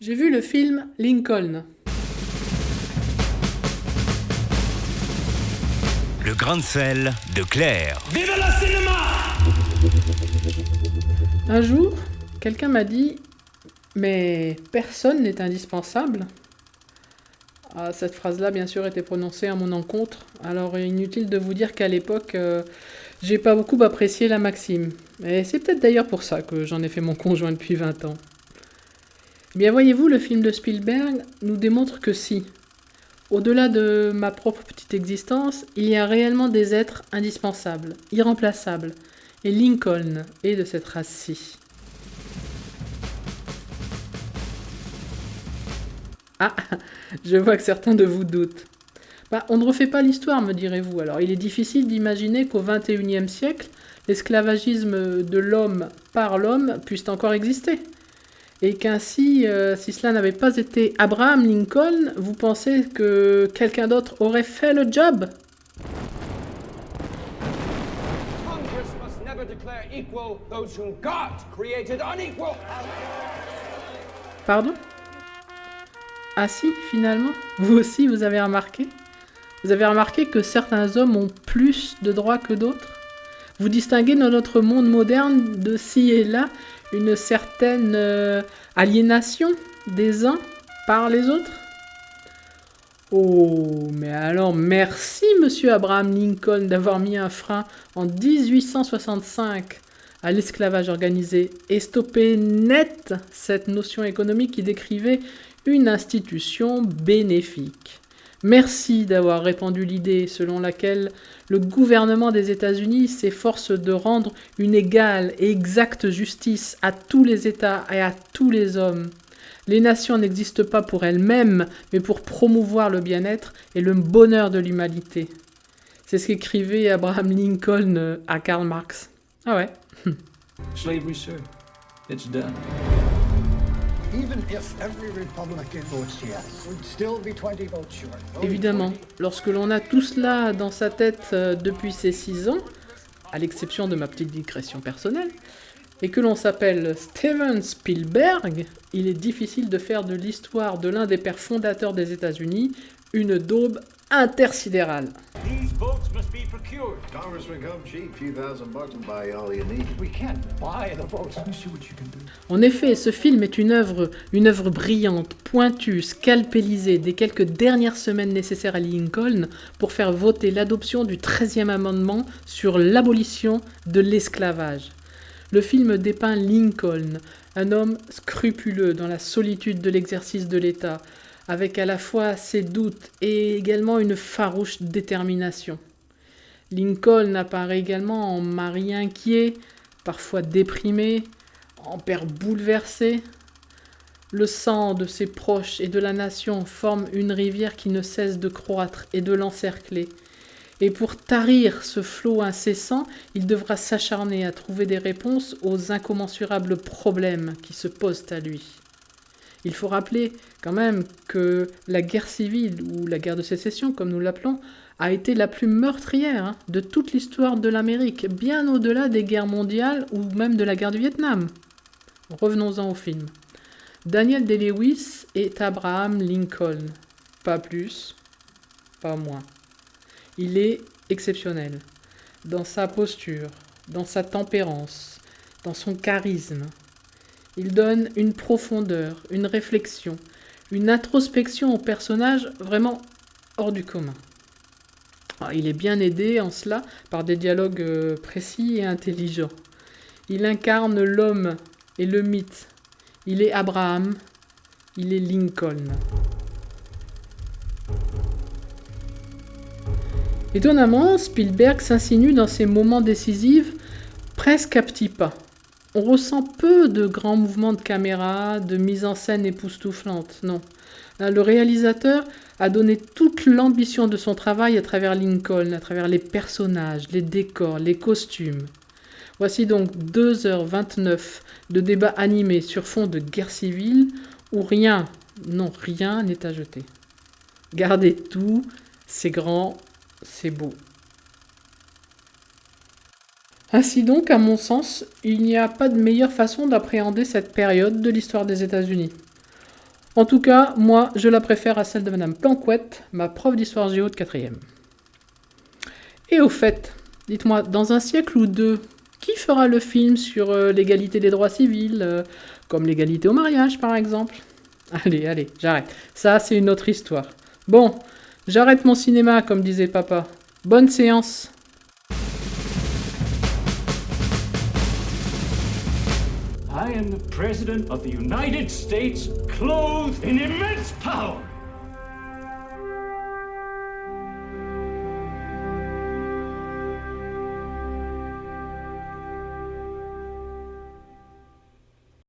J'ai vu le film Lincoln. Le grain de sel de Claire. Vive le cinéma! Un jour, quelqu'un m'a dit « Mais personne n'est indispensable ?» Cette phrase-là, bien sûr, était prononcée à mon encontre. Alors, inutile de vous dire qu'à l'époque, j'ai pas beaucoup apprécié la maxime. Et c'est peut-être d'ailleurs pour ça que j'en ai fait mon conjoint depuis 20 ans. Eh bien, voyez-vous, le film de Spielberg nous démontre que si, au-delà de ma propre petite existence, il y a réellement des êtres indispensables, irremplaçables. Et Lincoln est de cette race-ci. Ah, je vois que certains de vous doutent. On ne refait pas l'histoire, me direz-vous. Alors, il est difficile d'imaginer qu'au XXIe siècle, l'esclavagisme de l'homme par l'homme puisse encore exister. Et qu'ainsi, si cela n'avait pas été Abraham Lincoln, vous pensez que quelqu'un d'autre aurait fait le job ? Congress must never declare equal those whom God created unequal. Pardon ? Ah si, finalement, vous aussi, vous avez remarqué ? Vous avez remarqué que certains hommes ont plus de droits que d'autres ? Vous distinguez dans notre monde moderne de ci et là une certaine aliénation des uns par les autres ? Oh, mais alors merci monsieur Abraham Lincoln d'avoir mis un frein en 1865 à l'esclavage organisé et stoppé net cette notion économique qui décrivait une institution bénéfique. Merci d'avoir répandu l'idée selon laquelle le gouvernement des États-Unis s'efforce de rendre une égale et exacte justice à tous les États et à tous les hommes. Les nations n'existent pas pour elles-mêmes, mais pour promouvoir le bien-être et le bonheur de l'humanité. C'est ce qu'écrivait Abraham Lincoln à Karl Marx. Ah ouais. Slavery, sir. It's done. Even if every Republican votes yes, we'd still be 20 votes short. Évidemment, lorsque l'on a tout cela dans sa tête depuis ses 6 ans, à l'exception de ma petite digression personnelle, et que l'on s'appelle Steven Spielberg, il est difficile de faire de l'histoire de l'un des pères fondateurs des États-Unis une daube intersidérale. These votes must be procured. Congressman, come cheap, few $1,000 and buy all you need. We can't buy the votes. Let me see what you can do. En effet, ce film est une œuvre brillante, pointue, scalpélisée des quelques dernières semaines nécessaires à Lincoln pour faire voter l'adoption du 13e amendement sur l'abolition de l'esclavage. Le film dépeint Lincoln, un homme scrupuleux dans la solitude de l'exercice de l'État, avec à la fois ses doutes et également une farouche détermination. Lincoln apparaît également en mari inquiet, parfois déprimé, en père bouleversé. Le sang de ses proches et de la nation forme une rivière qui ne cesse de croître et de l'encercler. Et pour tarir ce flot incessant, il devra s'acharner à trouver des réponses aux incommensurables problèmes qui se posent à lui. Il faut rappeler quand même que la guerre civile, ou la guerre de sécession comme nous l'appelons, a été la plus meurtrière de toute l'histoire de l'Amérique, bien au-delà des guerres mondiales ou même de la guerre du Vietnam. Revenons-en au film. Daniel Day-Lewis est Abraham Lincoln. Pas plus, pas moins. Il est exceptionnel dans sa posture, dans sa tempérance, dans son charisme. Il donne une profondeur, une réflexion, une introspection au personnage vraiment hors du commun. Il est bien aidé en cela par des dialogues précis et intelligents. Il incarne l'homme et le mythe. Il est Abraham, il est Lincoln. Étonnamment, Spielberg s'insinue dans ces moments décisifs presque à petits pas. On ressent peu de grands mouvements de caméra, de mise en scène époustouflante, non. Le réalisateur a donné toute l'ambition de son travail à travers Lincoln, à travers les personnages, les décors, les costumes. Voici donc 2h29 de débats animés sur fond de guerre civile où rien n'est à jeter. Gardez tout, c'est grand, c'est beau. Ainsi donc, à mon sens, il n'y a pas de meilleure façon d'appréhender cette période de l'histoire des États-Unis. En tout cas, moi, je la préfère à celle de Madame Planquette, ma prof d'histoire géo de 4e. Et au fait, dites-moi, dans un siècle ou deux, qui fera le film sur l'égalité des droits civils, comme l'égalité au mariage par exemple? Allez, j'arrête. Ça, c'est une autre histoire. Bon, j'arrête mon cinéma, comme disait papa. Bonne séance. I am the President of the United States, clothed in immense power.